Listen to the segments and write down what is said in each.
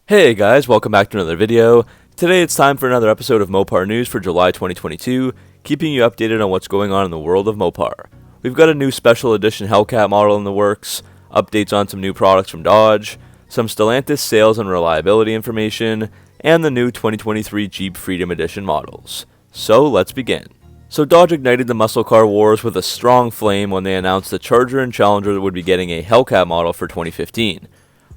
Hey guys, welcome back to another video. Today it's time for another episode of Mopar News for July 2022, keeping you updated on what's going on in the world of Mopar. We've got a new special edition Hellcat model in the works, updates on some new products from Dodge, some Stellantis sales and reliability information, and the new 2023 Jeep Freedom Edition models. So let's begin. So Dodge ignited the muscle car wars with a strong flame when they announced the Charger and Challenger would be getting a Hellcat model for 2015.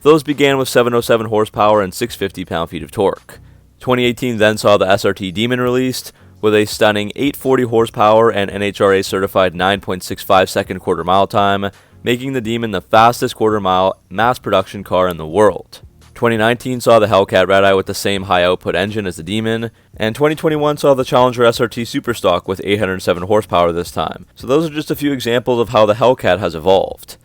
Those began with 707 horsepower and 650 pound-feet of torque. 2018 then saw the SRT Demon released, with a stunning 840 horsepower and NHRA certified 9.65 second quarter mile time, making the Demon the fastest quarter mile mass production car in the world. 2019 saw the Hellcat Red Eye with the same high output engine as the Demon, and 2021 saw the Challenger SRT Superstock with 807 horsepower this time. So those are just a few examples of how the Hellcat has evolved.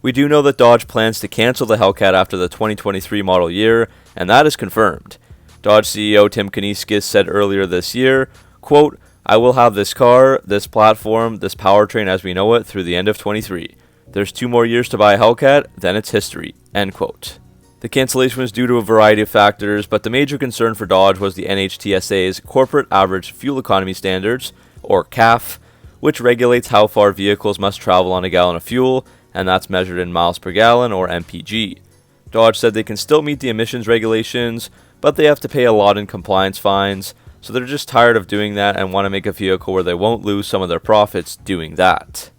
We do know that Dodge plans to cancel the Hellcat after the 2023 model year, and that is confirmed. Dodge CEO Tim Kuniskis said earlier this year, quote, "I will have this car, this platform, this powertrain as we know it through the end of 23. There's 2 more years to buy a Hellcat, then it's history," end quote. The cancellation was due to a variety of factors, but the major concern for Dodge was the NHTSA's Corporate Average Fuel Economy Standards, or CAF, which regulates how far vehicles must travel on a gallon of fuel, and that's measured in miles per gallon, or MPG. Dodge said they can still meet the emissions regulations, but they have to pay a lot in compliance fines, so they're just tired of doing that and want to make a vehicle where they won't lose some of their profits doing that.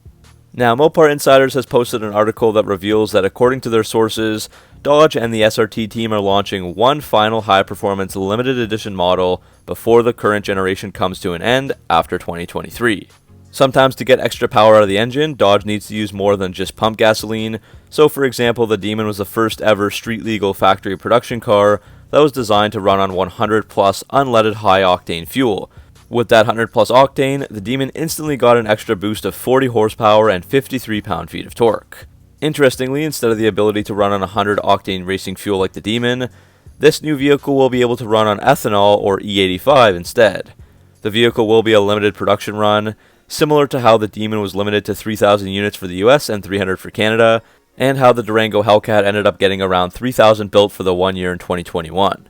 Now, Mopar Insiders has posted an article that reveals that according to their sources, Dodge and the SRT team are launching one final high-performance limited edition model before the current generation comes to an end after 2023. Sometimes to get extra power out of the engine, Dodge needs to use more than just pump gasoline. So for example, the Demon was the first ever street-legal factory production car that was designed to run on 100 plus unleaded high-octane fuel. With that 100 plus octane, the Demon instantly got an extra boost of 40 horsepower and 53 pound-feet of torque. Interestingly, instead of the ability to run on 100 octane racing fuel like the Demon, this new vehicle will be able to run on ethanol or E85 instead. The vehicle will be a limited production run, similar to how the Demon was limited to 3,000 units for the US and 300 for Canada, and how the Durango Hellcat ended up getting around 3,000 built for the 1 year in 2021.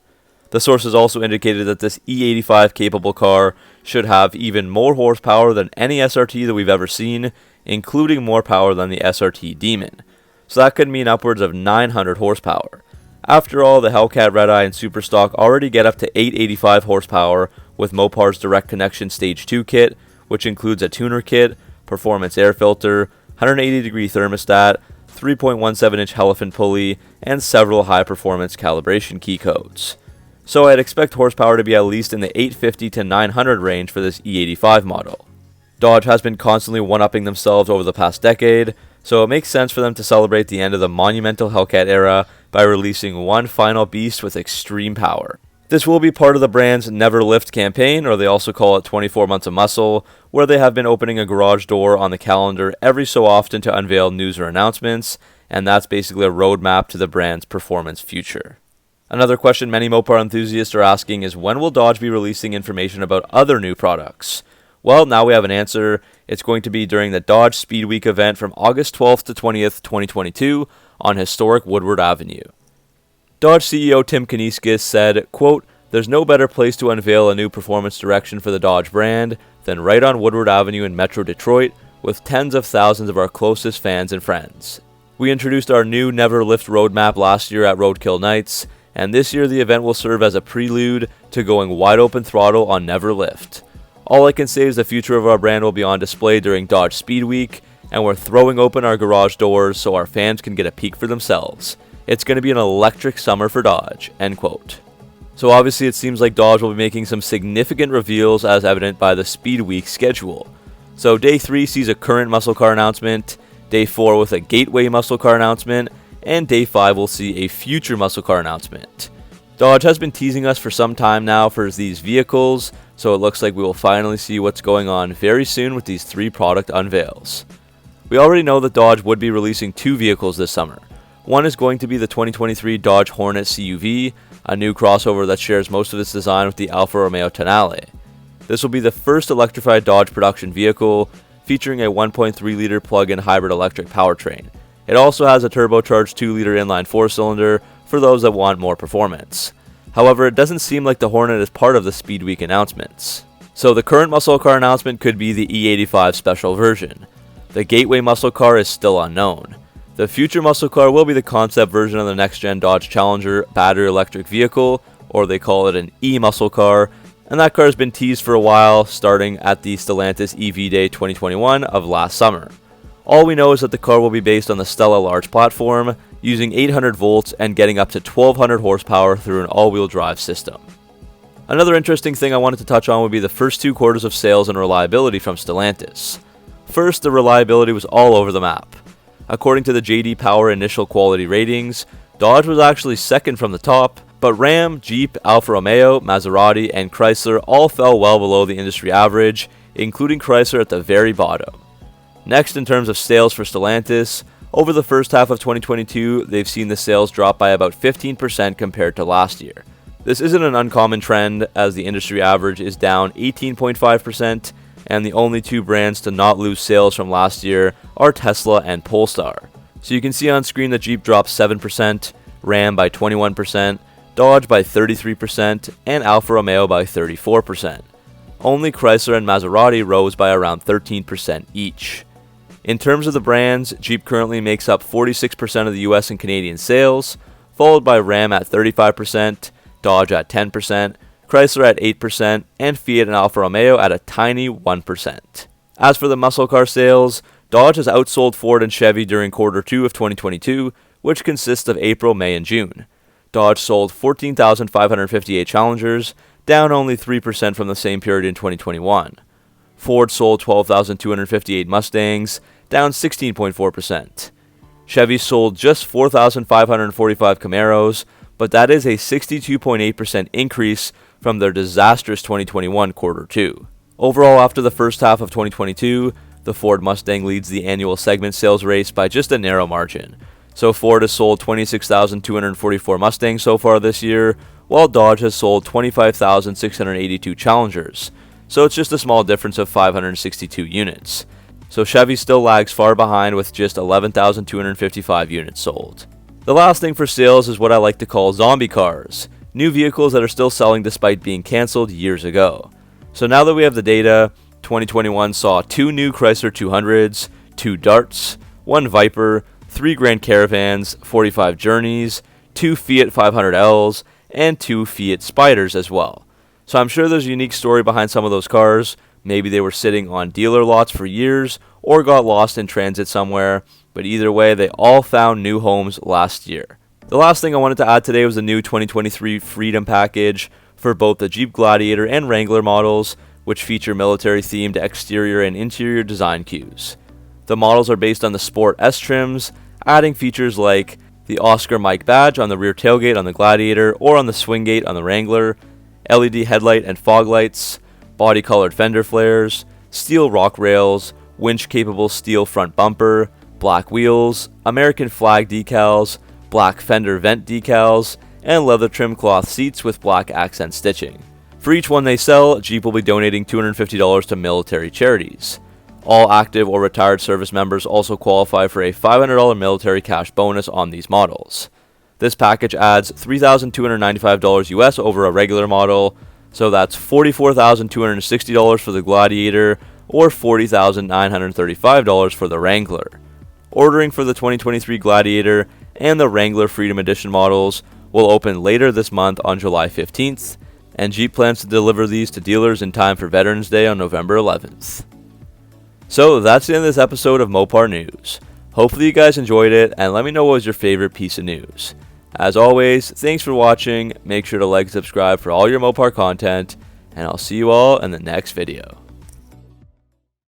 The sources also indicated that this E85 capable car should have even more horsepower than any SRT that we've ever seen, including more power than the SRT Demon. So that could mean upwards of 900 horsepower. After all, the Hellcat Red Eye and Superstock already get up to 885 horsepower with Mopar's Direct Connection Stage 2 kit, which includes a tuner kit, performance air filter, 180-degree thermostat, 3.17-inch Hellephant pulley, and several high-performance calibration key codes. So I'd expect horsepower to be at least in the 850 to 900 range for this E85 model. Dodge has been constantly one-upping themselves over the past decade, so it makes sense for them to celebrate the end of the monumental Hellcat era by releasing one final beast with extreme power. This will be part of the brand's Never Lift campaign, or they also call it 24 Months of Muscle, where they have been opening a garage door on the calendar every so often to unveil news or announcements, and that's basically a roadmap to the brand's performance future. Another question many Mopar enthusiasts are asking is when will Dodge be releasing information about other new products? Well, now we have an answer. It's going to be during the Dodge Speed Week event from August 12th to 20th, 2022 on historic Woodward Avenue. Dodge CEO Tim Kuniskis said, quote, "There's no better place to unveil a new performance direction for the Dodge brand than right on Woodward Avenue in Metro Detroit with tens of thousands of our closest fans and friends. We introduced our new Never Lift roadmap last year at Roadkill Nights, and this year the event will serve as a prelude to going wide open throttle on Never Lift. All I can say is the future of our brand will be on display during Dodge Speed Week, and we're throwing open our garage doors so our fans can get a peek for themselves. It's going to be an electric summer for Dodge," end quote. So obviously it seems like Dodge will be making some significant reveals as evident by the Speed Week schedule. So day 3 sees a current muscle car announcement, day 4 with a gateway muscle car announcement, and day 5 will see a future muscle car announcement. Dodge has been teasing us for some time now for these vehicles, so it looks like we will finally see what's going on very soon with these 3 product unveils. We already know that Dodge would be releasing 2 vehicles this summer. One is going to be the 2023 Dodge Hornet CUV, a new crossover that shares most of its design with the Alfa Romeo Tonale. This will be the first electrified Dodge production vehicle, featuring a 1.3-liter plug-in hybrid electric powertrain. It also has a turbocharged 2-liter inline 4-cylinder for those that want more performance. However, it doesn't seem like the Hornet is part of the Speed Week announcements. So the current muscle car announcement could be the E85 special version. The gateway muscle car is still unknown. The future muscle car will be the concept version of the next-gen Dodge Challenger battery electric vehicle, or they call it an e-muscle car, and that car has been teased for a while, starting at the Stellantis EV Day 2021 of last summer. All we know is that the car will be based on the Stella large platform, using 800 volts and getting up to 1200 horsepower through an all-wheel drive system. Another interesting thing I wanted to touch on would be the first 2 quarters of sales and reliability from Stellantis. First, the reliability was all over the map. According to the JD Power initial quality ratings, Dodge was actually second from the top, but Ram, Jeep, Alfa Romeo, Maserati, and Chrysler all fell well below the industry average, including Chrysler at the very bottom. Next, in terms of sales for Stellantis, over the first half of 2022, they've seen the sales drop by about 15% compared to last year. This isn't an uncommon trend, as the industry average is down 18.5%, and the only 2 brands to not lose sales from last year are Tesla and Polestar. So you can see on screen that Jeep dropped 7%, Ram by 21%, Dodge by 33%, and Alfa Romeo by 34%. Only Chrysler and Maserati rose by around 13% each. In terms of the brands, Jeep currently makes up 46% of the US and Canadian sales, followed by Ram at 35%, Dodge at 10%, Chrysler at 8%, and Fiat and Alfa Romeo at a tiny 1%. As for the muscle car sales, Dodge has outsold Ford and Chevy during quarter 2 of 2022, which consists of April, May, and June. Dodge sold 14,558 Challengers, down only 3% from the same period in 2021. Ford sold 12,258 Mustangs, down 16.4%. Chevy sold just 4,545 Camaros, but that is a 62.8% increase from their disastrous 2021 quarter 2. Overall, after the first half of 2022, the Ford Mustang leads the annual segment sales race by just a narrow margin. So Ford has sold 26,244 Mustangs so far this year, while Dodge has sold 25,682 Challengers. So it's just a small difference of 562 units. So Chevy still lags far behind with just 11,255 units sold. The last thing for sales is what I like to call zombie cars, new vehicles that are still selling despite being cancelled years ago. So now that we have the data, 2021 saw 2 new Chrysler 200s, 2 Darts, 1 Viper, 3 Grand Caravans, 45 Journeys, 2 Fiat 500Ls, and 2 Fiat Spiders as well. So I'm sure there's a unique story behind some of those cars. Maybe they were sitting on dealer lots for years or got lost in transit somewhere, but either way, they all found new homes last year. The last thing I wanted to add today was the new 2023 Freedom package for both the Jeep Gladiator and Wrangler models, which feature military-themed exterior and interior design cues. The models are based on the Sport S trims, adding features like the Oscar Mike badge on the rear tailgate on the Gladiator or on the swing gate on the Wrangler, LED headlight and fog lights, body-colored fender flares, steel rock rails, winch-capable steel front bumper, black wheels, American flag decals, black fender vent decals, and leather trim cloth seats with black accent stitching. For each one they sell, Jeep will be donating $250 to military charities. All active or retired service members also qualify for a $500 military cash bonus on these models. This package adds $3,295 US over a regular model, so that's $44,260 for the Gladiator or $40,935 for the Wrangler. Ordering for the 2023 Gladiator and the Wrangler Freedom Edition models will open later this month on July 15th, and Jeep plans to deliver these to dealers in time for Veterans Day on November 11th. So that's the end of this episode of Mopar News. Hopefully you guys enjoyed it, and let me know what was your favorite piece of news. As always, thanks for watching, make sure to like and subscribe for all your Mopar content, and I'll see you all in the next video.